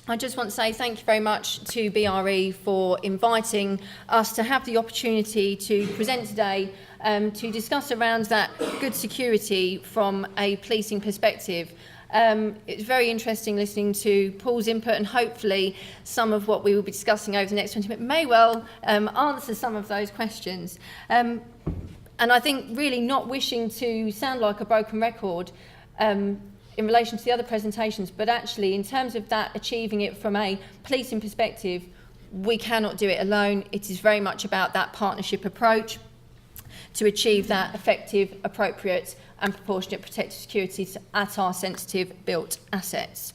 I just want to say thank you very much to BRE for inviting us to have the opportunity to present today to discuss around that good security from a policing perspective. It's very interesting listening to Paul's input, and hopefully some of what we will be discussing over the next 20 minutes may well answer some of those questions. And I think really not wishing to sound like a broken record in relation to the other presentations, but actually in terms of that achieving it from a policing perspective, we cannot do it alone. It is very much about that partnership approach to achieve that effective, appropriate and proportionate protective security at our sensitive built assets.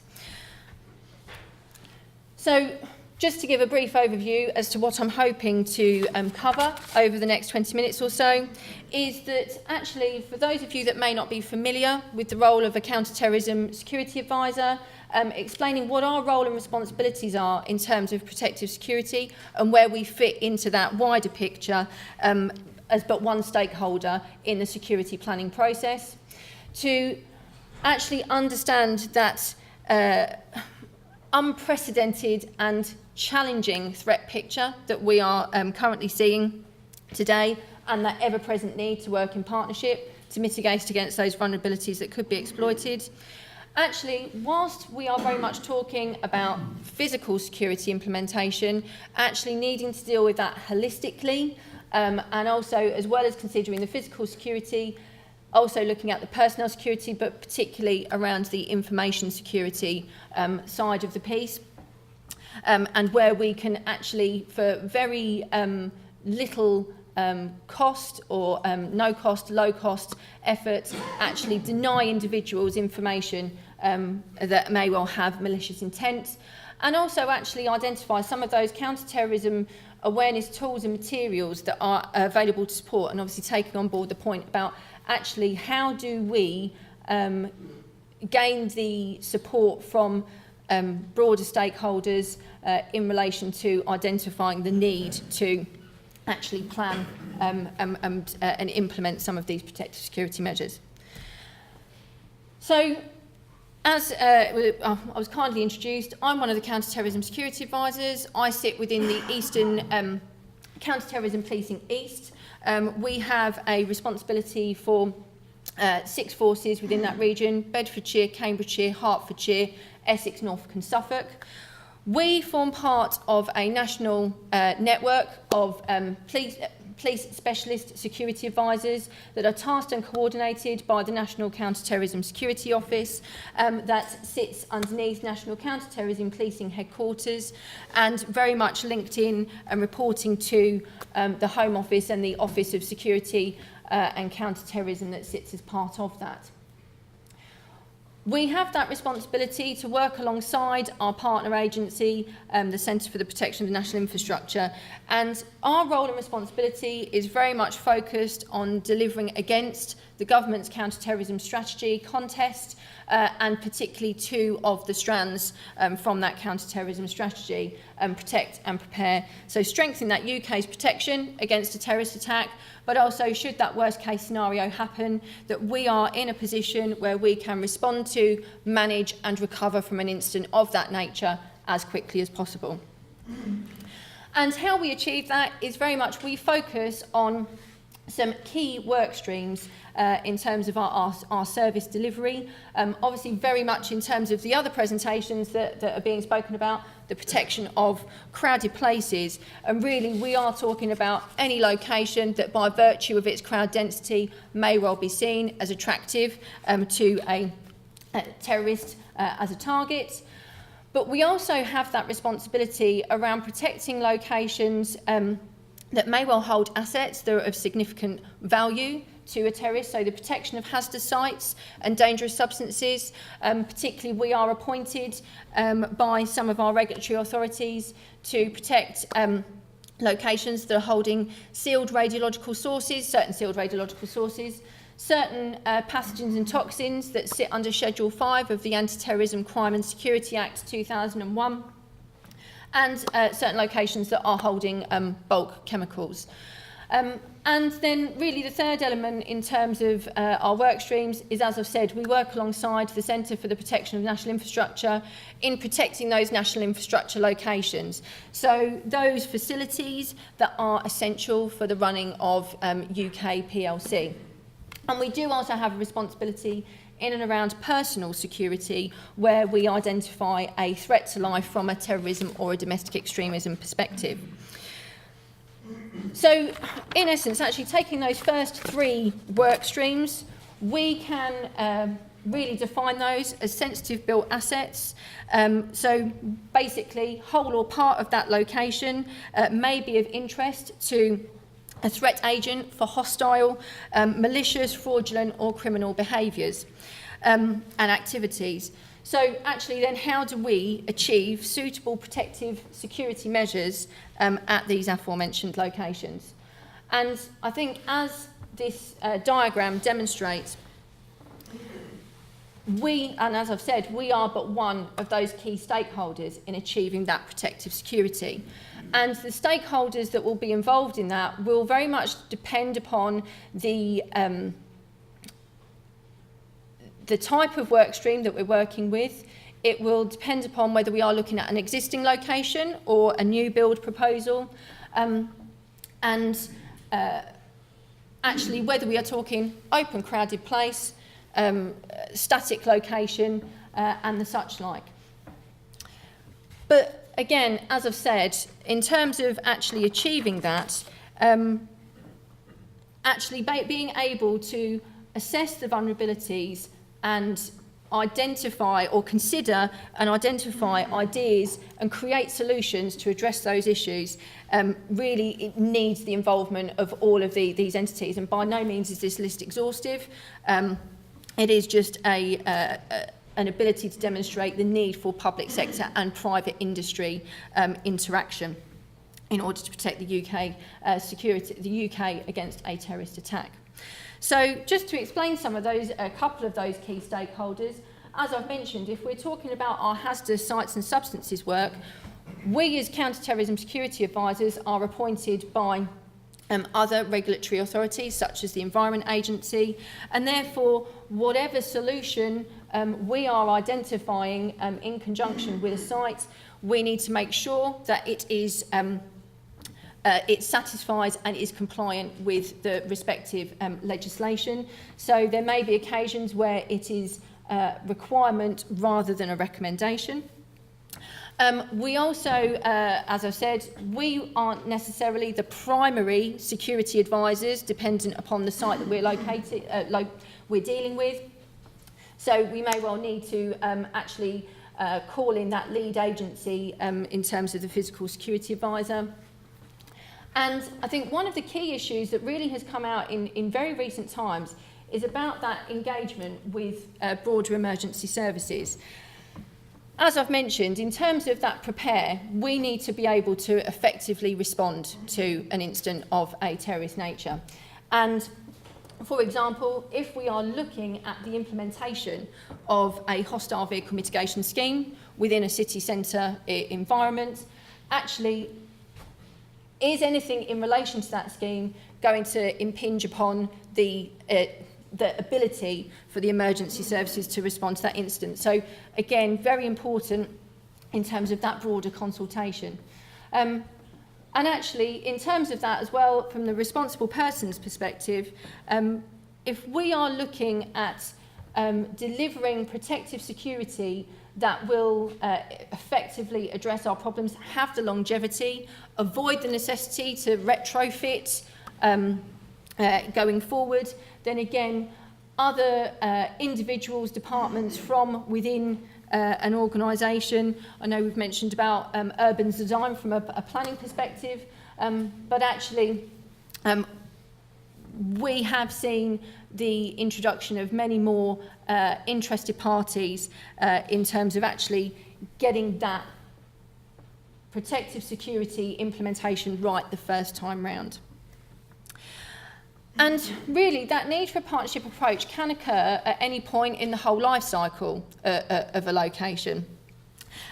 So just to give a brief overview as to what I'm hoping to cover over the next 20 minutes or so, is that actually for those of you that may not be familiar with the role of a counter-terrorism security advisor, explaining what our role and responsibilities are in terms of protective security and where we fit into that wider picture as but one stakeholder in the security planning process, to actually understand that unprecedented and challenging threat picture that we are currently seeing today, and that ever-present need to work in partnership to mitigate against those vulnerabilities that could be exploited. Actually, whilst we are very much talking about physical security implementation, actually needing to deal with that holistically, and also, as well as considering the physical security, also looking at the personnel security, but particularly around the information security side of the piece, and where we can actually, for very little cost or no cost, low cost effort, actually deny individuals information that may well have malicious intent, and also actually identify some of those counter-terrorism awareness tools and materials that are available to support, and obviously taking on board the point about actually how do we gain the support from broader stakeholders in relation to identifying the need to actually plan and implement some of these protective security measures. So, as I was kindly introduced, I'm one of the counter-terrorism security advisors. I sit within the Eastern Counter-Terrorism Policing East. We have a responsibility for 6 forces within that region: Bedfordshire, Cambridgeshire, Hertfordshire, Essex, Norfolk and Suffolk. We form part of a national network of police specialist security advisors that are tasked and coordinated by the National Counter-Terrorism Security Office that sits underneath National Counter-Terrorism Policing Headquarters, and very much linked in and reporting to the Home Office and the Office of Security and Counter-Terrorism that sits as part of that. We have that responsibility to work alongside our partner agency, the Centre for the Protection of National Infrastructure, and our role and responsibility is very much focused on delivering against the government's counter-terrorism strategy contest, and particularly 2 of the strands from that counter-terrorism strategy, protect and prepare. So strengthening that UK's protection against a terrorist attack, but also, should that worst case scenario happen, that we are in a position where we can respond to, manage and recover from an incident of that nature as quickly as possible. And how we achieve that is very much, we focus on some key work streams in terms of our service delivery. Obviously very much in terms of the other presentations that are being spoken about, the protection of crowded places, and really we are talking about any location that by virtue of its crowd density may well be seen as attractive to a terrorist as a target. But we also have that responsibility around protecting locations that may well hold assets that are of significant value to a terrorist, so the protection of hazardous sites and dangerous substances. Particularly, we are appointed by some of our regulatory authorities to protect locations that are holding sealed radiological sources, certain pathogens and toxins that sit under Schedule 5 of the Anti-Terrorism Crime and Security Act 2001, and certain locations that are holding bulk chemicals. And then really the third element in terms of our work streams is, as I've said, we work alongside the Centre for the Protection of National Infrastructure in protecting those national infrastructure locations. So those facilities that are essential for the running of UK PLC. And we do also have a responsibility in and around personal security, where we identify a threat to life from a terrorism or a domestic extremism perspective. So, in essence, actually taking those first three work streams, we can really define those as sensitive built assets. So, basically, whole or part of that location may be of interest to a threat agent for hostile, malicious, fraudulent or criminal behaviours and activities. So actually then how do we achieve suitable protective security measures at these aforementioned locations? And I think as this diagram demonstrates, and as I've said, we are but one of those key stakeholders in achieving that protective security. And the stakeholders that will be involved in that will very much depend upon the type of work stream that we're working with. It will depend upon whether we are looking at an existing location or a new build proposal, actually whether we are talking open crowded place, static location and the such like. But again, as I've said, in terms of actually achieving that, actually being able to assess the vulnerabilities and identify or consider and identify ideas and create solutions to address those issues, really it needs the involvement of all of these entities. And by no means is this list exhaustive. It is just an ability to demonstrate the need for public sector and private industry interaction in order to protect the UK security, the UK against a terrorist attack. So just to explain some of those, a couple of those key stakeholders, as I've mentioned, if we're talking about our hazardous sites and substances work, we as counter-terrorism security advisors are appointed by other regulatory authorities such as the Environment Agency, and therefore whatever solution we are identifying in conjunction with a site, we need to make sure that it is it satisfies and is compliant with the respective legislation. So there may be occasions where it is a requirement rather than a recommendation. We also, as I've said, we aren't necessarily the primary security advisors dependent upon the site that we're located, we're dealing with. So we may well need to actually call in that lead agency in terms of the physical security advisor. And I think one of the key issues that really has come out in very recent times is about that engagement with broader emergency services. As I've mentioned, in terms of that prepare, we need to be able to effectively respond to an incident of a terrorist nature. And for example, if we are looking at the implementation of a hostile vehicle mitigation scheme within a city centre environment, actually, is anything in relation to that scheme going to impinge upon the ability for the emergency services to respond to that incident? So again, very important in terms of that broader consultation. And actually, in terms of that as well, from the responsible person's perspective, if we are looking at delivering protective security that will effectively address our problems, have the longevity, avoid the necessity to retrofit going forward, then again, other individuals, departments from within an organisation. I know we've mentioned about urban design from a planning perspective, but actually we have seen the introduction of many more interested parties in terms of actually getting that protective security implementation right the first time round. And really, that need for a partnership approach can occur at any point in the whole life cycle of a location.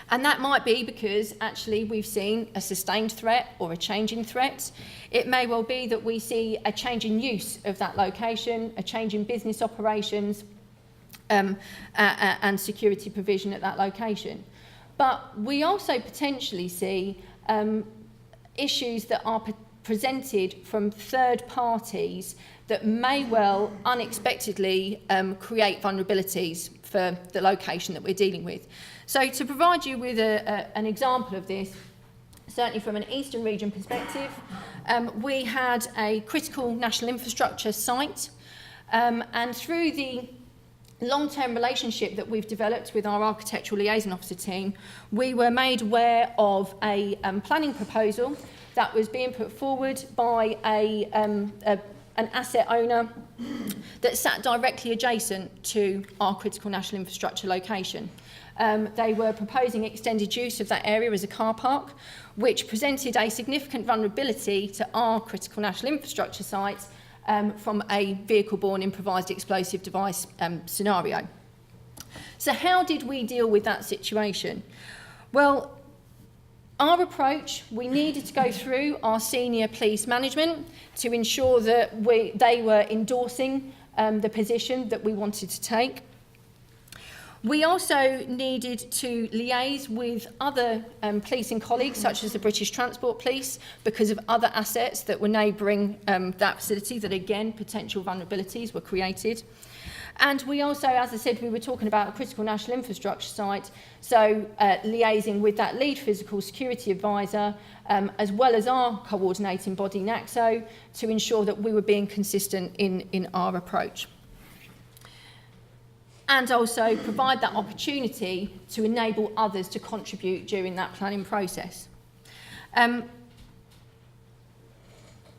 And that might be because actually we've seen a sustained threat or a change in threat. It may well be that we see a change in use of that location, a change in business operations and security provision at that location. But we also potentially see issues that are presented from third parties that may well unexpectedly create vulnerabilities for the location that we're dealing with. So to provide you with an example of this, certainly from an Eastern region perspective, we had a critical national infrastructure site, and through the long-term relationship that we've developed with our architectural liaison officer team, we were made aware of a planning proposal that was being put forward by an asset owner that sat directly adjacent to our critical national infrastructure location. They were proposing extended use of that area as a car park, which presented a significant vulnerability to our critical national infrastructure sites from a vehicle-borne improvised explosive device scenario. So how did we deal with that situation? Well, our approach, we needed to go through our senior police management to ensure that they were endorsing the position that we wanted to take. We also needed to liaise with other policing colleagues, such as the British Transport Police, because of other assets that were neighbouring that facility that, again, potential vulnerabilities were created. And we also, as I said, we were talking about a critical national infrastructure site, so liaising with that lead physical security advisor, as well as our coordinating body, NACSO, to ensure that we were being consistent in our approach. And also provide that opportunity to enable others to contribute during that planning process.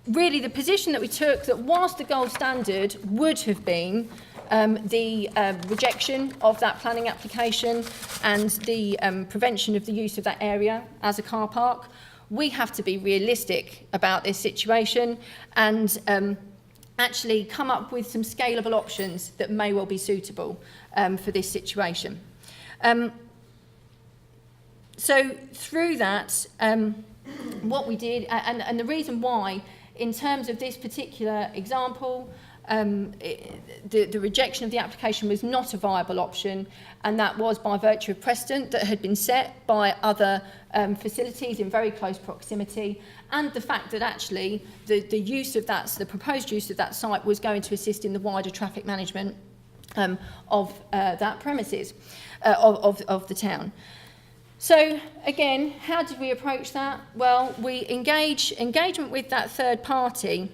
Really, the position that we took, that whilst the gold standard would have been the rejection of that planning application and the prevention of the use of that area as a car park, we have to be realistic about this situation and actually come up with some scalable options that may well be suitable for this situation. So through that, what we did, and the reason why, in terms of this particular example, the rejection of the application was not a viable option, and that was by virtue of precedent that had been set by other facilities in very close proximity, and the fact that actually the use of that, the proposed use of that site was going to assist in the wider traffic management of that premises, of the town. So again, how did we approach that? Well, we engagement with that third party,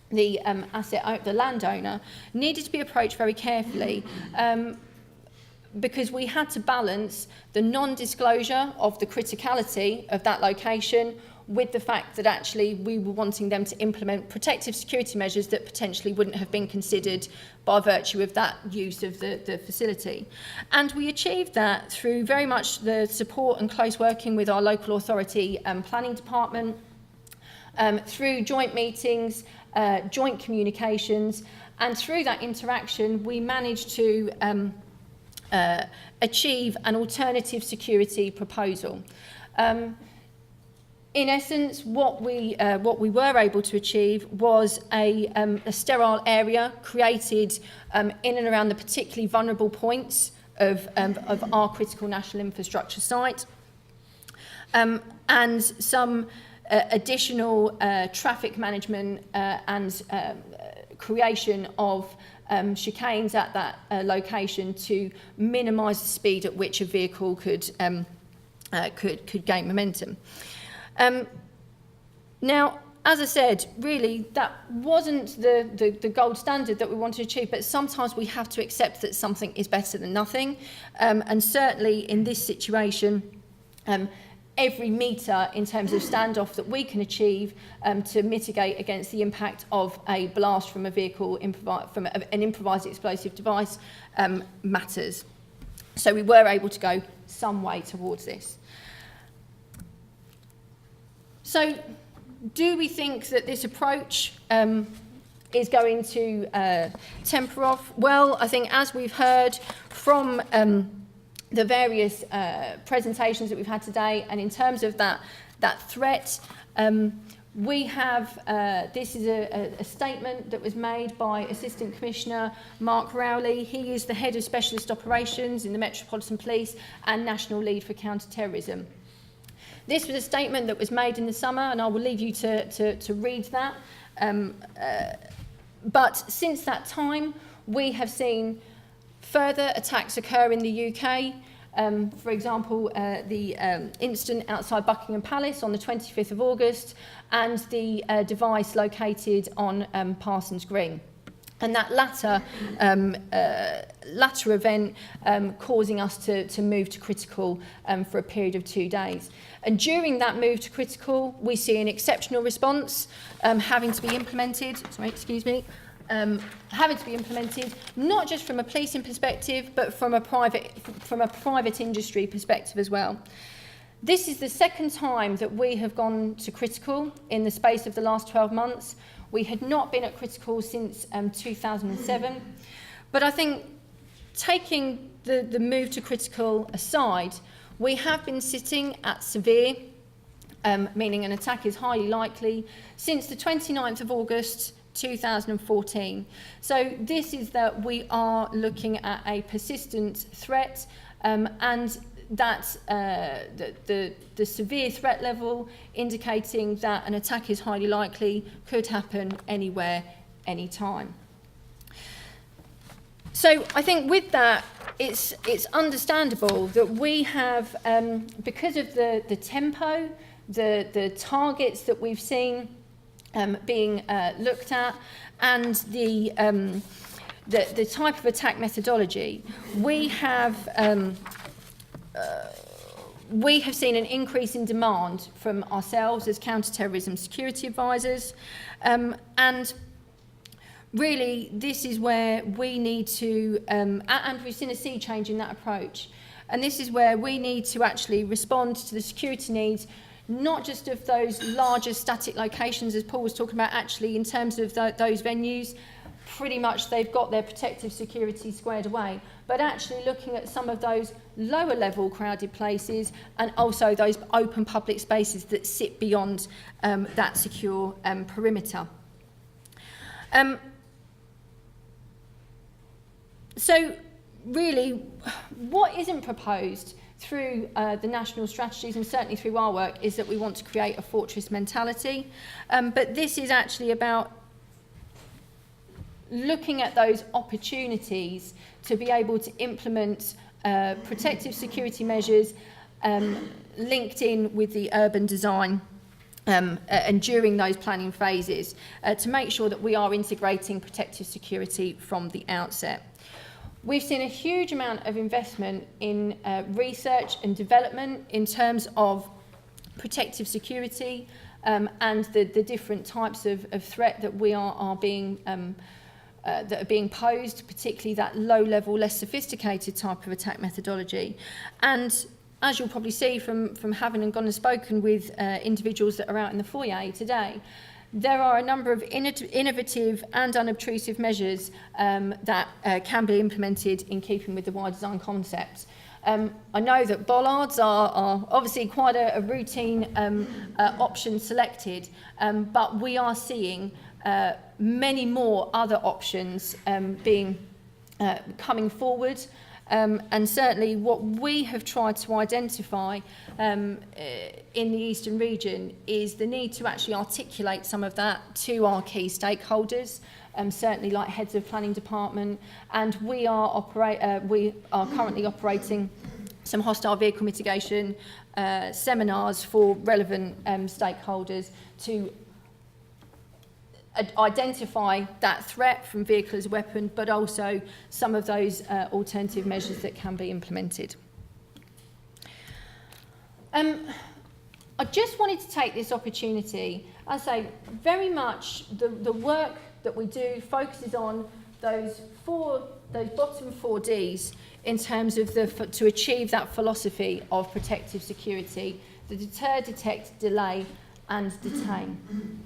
the the landowner, needed to be approached very carefully because we had to balance the non-disclosure of the criticality of that location with the fact that actually we were wanting them to implement protective security measures that potentially wouldn't have been considered by virtue of that use of the facility. And we achieved that through very much the support and close working with our local authority planning department, through joint meetings, joint communications, and through that interaction we managed to achieve an alternative security proposal. In essence, what we were able to achieve was a sterile area created in and around the particularly vulnerable points of our critical national infrastructure site, and some additional traffic management and creation of chicanes at that location to minimise the speed at which a vehicle could gain momentum. Now, as I said, really, that wasn't the gold standard that we wanted to achieve, but sometimes we have to accept that something is better than nothing. And certainly in this situation, every metre in terms of standoff that we can achieve to mitigate against the impact of a blast from a vehicle, from an improvised explosive device, matters. So we were able to go some way towards this. So, do we think that this approach is going to temper off? Well, I think as we've heard from the various presentations that we've had today, and in terms of that threat, we have, this is a statement that was made by Assistant Commissioner Mark Rowley. He is the Head of Specialist Operations in the Metropolitan Police and National Lead for Counter-Terrorism. This was a statement that was made in the summer, and I will leave you to read that. But since that time, we have seen further attacks occur in the UK. For example, the incident outside Buckingham Palace on the 25th of August, and the device located on Parsons Green. And that latter event causing us to move to critical for a period of 2 days. And during that move to critical, we see an exceptional response having to be implemented. Having to be implemented, not just from a policing perspective, but from a private industry perspective as well. This is the second time that we have gone to critical in the space of the last 12 months. We had not been at critical since 2007. But I think taking the move to critical aside, we have been sitting at severe, meaning an attack is highly likely, since the 29th of August 2014. So this is that we are looking at a persistent threat, and that the severe threat level indicating that an attack is highly likely, could happen anywhere, anytime. So I think with that, it's understandable that we have, because of the tempo, the targets that we've seen being looked at, and the type of attack methodology, we have seen an increase in demand from ourselves as counter-terrorism security advisors, and really this is where we need to, and we've seen a sea change in that approach, and this is where we need to actually respond to the security needs, not just of those larger static locations, as Paul was talking about, actually in terms of those venues, pretty much they've got their protective security squared away, but actually looking at some of those lower level crowded places, and also those open public spaces that sit beyond that secure perimeter. So really, what isn't proposed through the national strategies, and certainly through our work, is that we want to create a fortress mentality. But this is actually about looking at those opportunities to be able to implement protective security measures linked in with the urban design and during those planning phases to make sure that we are integrating protective security from the outset. We've seen a huge amount of investment in research and development in terms of protective security and the different types of threat that we are being that are being posed, particularly that low-level, less sophisticated type of attack methodology. And as you'll probably see from having gone and spoken with individuals that are out in the foyer today, there are a number of innovative and unobtrusive measures that can be implemented in keeping with the wide design concept. I know that bollards are obviously quite a routine option selected, but we are seeing many more other options coming forward. And certainly what we have tried to identify in the Eastern region is the need to actually articulate some of that to our key stakeholders, certainly like heads of planning department, and we are currently operating some hostile vehicle mitigation seminars for relevant stakeholders to identify that threat from vehicle as a weapon, but also some of those alternative measures that can be implemented. I just wanted to take this opportunity. I say very much the work that we do focuses on those bottom 4 Ds in terms of to achieve that philosophy of protective security: the deter, detect, delay, and detain.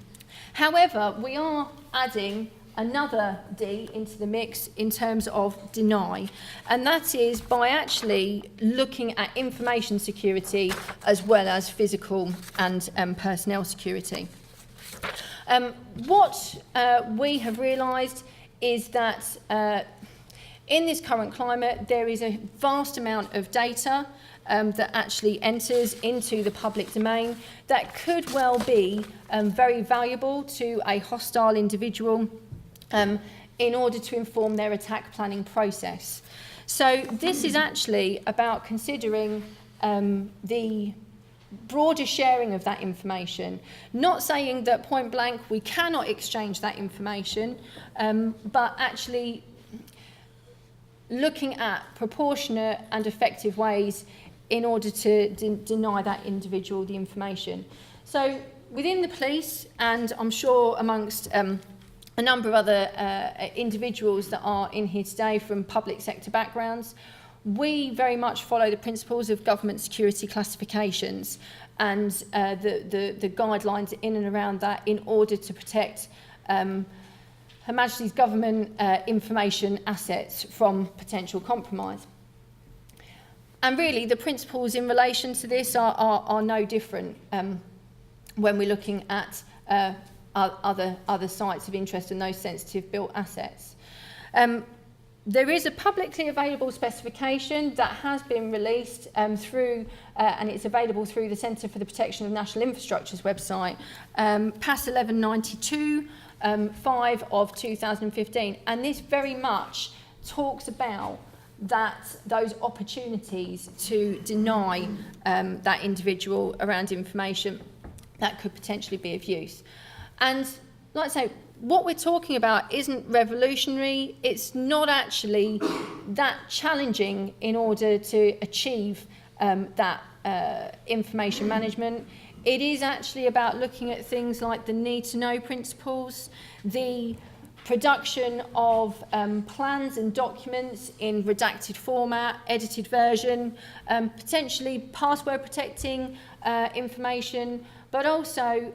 However, we are adding another D into the mix in terms of deny, and that is by actually looking at information security as well as physical and personnel security. What we have realised is that in this current climate there is a vast amount of data that actually enters into the public domain that could well be very valuable to a hostile individual in order to inform their attack planning process. So this is actually about considering the broader sharing of that information, not saying that point blank we cannot exchange that information, but actually looking at proportionate and effective ways in order to deny that individual the information. So within the police, and I'm sure amongst a number of other individuals that are in here today from public sector backgrounds, we very much follow the principles of government security classifications and the guidelines in and around that in order to protect Her Majesty's government information assets from potential compromise. And really, the principles in relation to this are no different when we're looking at other sites of interest and those sensitive built assets. There is a publicly available specification that has been released through, and it's available through the Centre for the Protection of National Infrastructure's website, PAS 1192, 5 of 2015. And this very much talks about those opportunities to deny that individual around information that could potentially be of use. And like I say, what we're talking about isn't revolutionary. It's not actually that challenging in order to achieve that information management. It is actually about looking at things like the need to know principles, the production of plans and documents in redacted format, edited version, potentially password protecting information, but also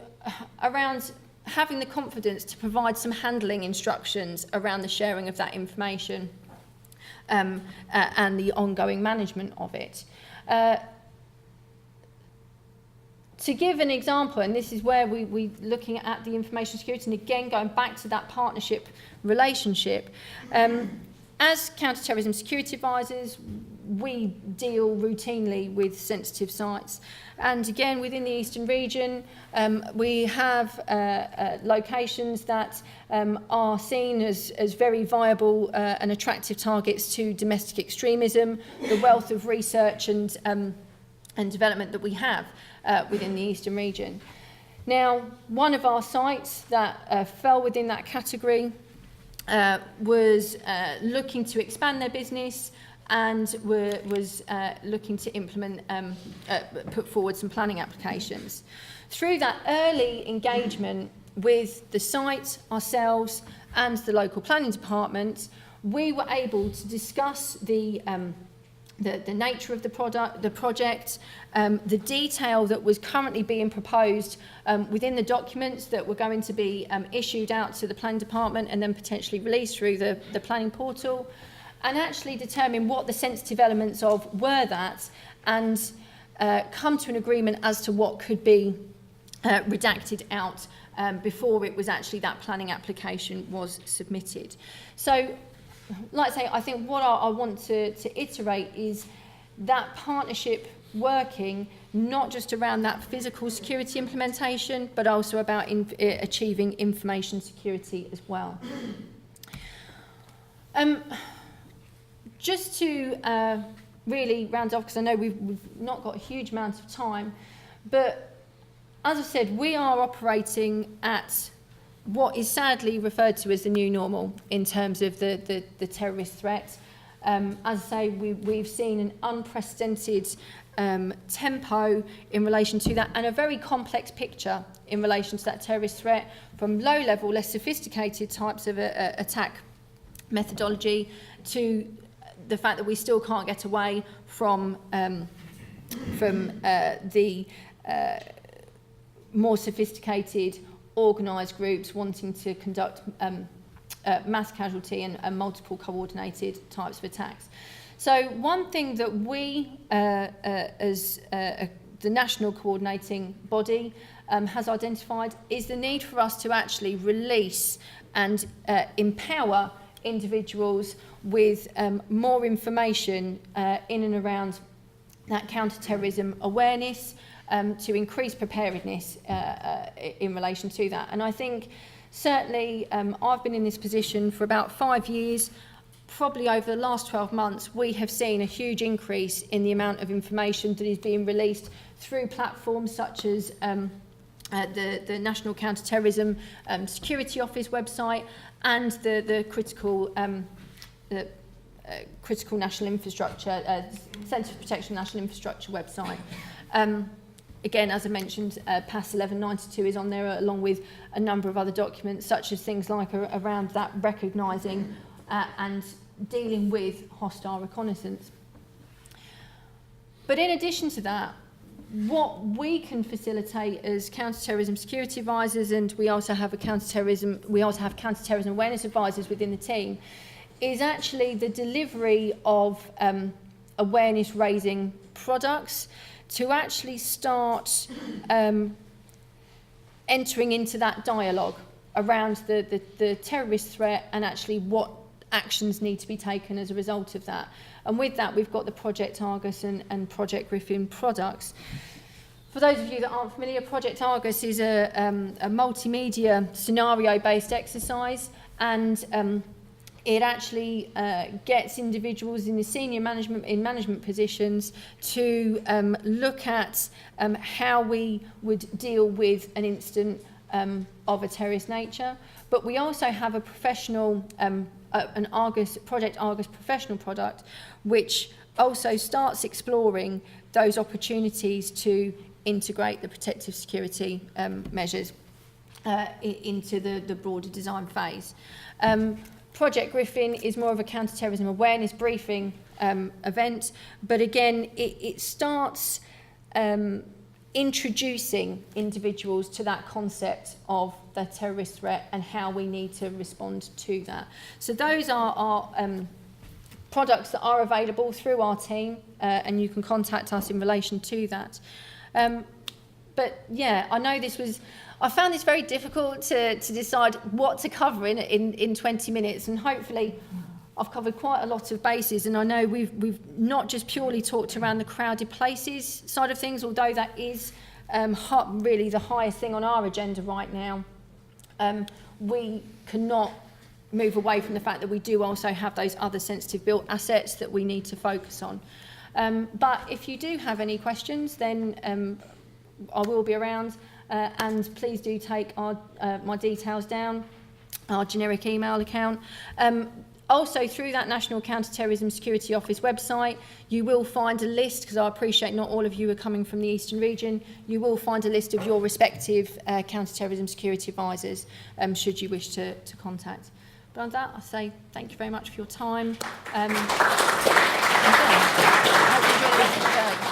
around having the confidence to provide some handling instructions around the sharing of that information and the ongoing management of it. To give an example, and this is where we're looking at the information security, and again going back to that partnership relationship, as counter-terrorism security advisors, we deal routinely with sensitive sites. And again, within the Eastern region, we have locations that are seen as very viable and attractive targets to domestic extremism, the wealth of research and development that we have within the Eastern region. Now, one of our sites that fell within that category was looking to expand their business and was looking to implement, put forward some planning applications. Through that early engagement with the site, ourselves, and the local planning department, we were able to discuss the nature of the project, the detail that was currently being proposed within the documents that were going to be issued out to the planning department and then potentially released through the planning portal, and actually determine what the sensitive elements of were that, and come to an agreement as to what could be redacted out before it was actually that planning application was submitted. So, like I say, I think what I want to iterate is that partnership working not just around that physical security implementation, but also about achieving information security as well. Just to really round off, because I know we've not got a huge amount of time, but as I said, we are operating at what is sadly referred to as the new normal in terms of the terrorist threat. As I say, we've seen an unprecedented tempo in relation to that, and a very complex picture in relation to that terrorist threat, from low-level, less sophisticated types of attack methodology to the fact that we still can't get away from the more sophisticated organised groups wanting to conduct mass casualty and multiple coordinated types of attacks. So one thing that we, as the national coordinating body, has identified is the need for us to actually release and empower individuals with more information in and around that counter-terrorism awareness, to increase preparedness in relation to that. And I think certainly I've been in this position for about 5 years. Probably over the last 12 months, we have seen a huge increase in the amount of information that is being released through platforms such as the National Counter-Terrorism Security Office website and the Critical National Infrastructure, Centre for Protection of National Infrastructure website. Again, as I mentioned, PAS 1192 is on there, along with a number of other documents, such as things like around that recognising and dealing with hostile reconnaissance. But in addition to that, what we can facilitate as counter-terrorism security advisors, and we also have counter-terrorism awareness advisors within the team, is actually the delivery of awareness-raising products to actually start entering into that dialogue around the terrorist threat and actually what actions need to be taken as a result of that. And with that, we've got the Project Argus and Project Griffin products. For those of you that aren't familiar, Project Argus is a multimedia scenario-based exercise, and it actually gets individuals in the senior management positions to look at how we would deal with an incident of a terrorist nature. But we also have a professional, an Argus, Project Argus professional product, which also starts exploring those opportunities to integrate the protective security measures into the broader design phase. Project Griffin is more of a counter-terrorism awareness briefing event, but again, it starts introducing individuals to that concept of the terrorist threat and how we need to respond to that. So those are our products that are available through our team, and you can contact us in relation to that. But yeah, I know I found this very difficult to decide what to cover in 20 minutes, and hopefully I've covered quite a lot of bases. And I know we've not just purely talked around the crowded places side of things, although that is really the highest thing on our agenda right now. We cannot move away from the fact that we do also have those other sensitive built assets that we need to focus on. But if you do have any questions, then I will be around, and please do take my details down, our generic email account. Also, through that National Counter-Terrorism Security Office website, you will find a list, because I appreciate not all of you are coming from the Eastern region, you will find a list of your respective counter-terrorism security advisors, should you wish to contact. But on that, I say thank you very much for your time. I hope you enjoy the rest of the day.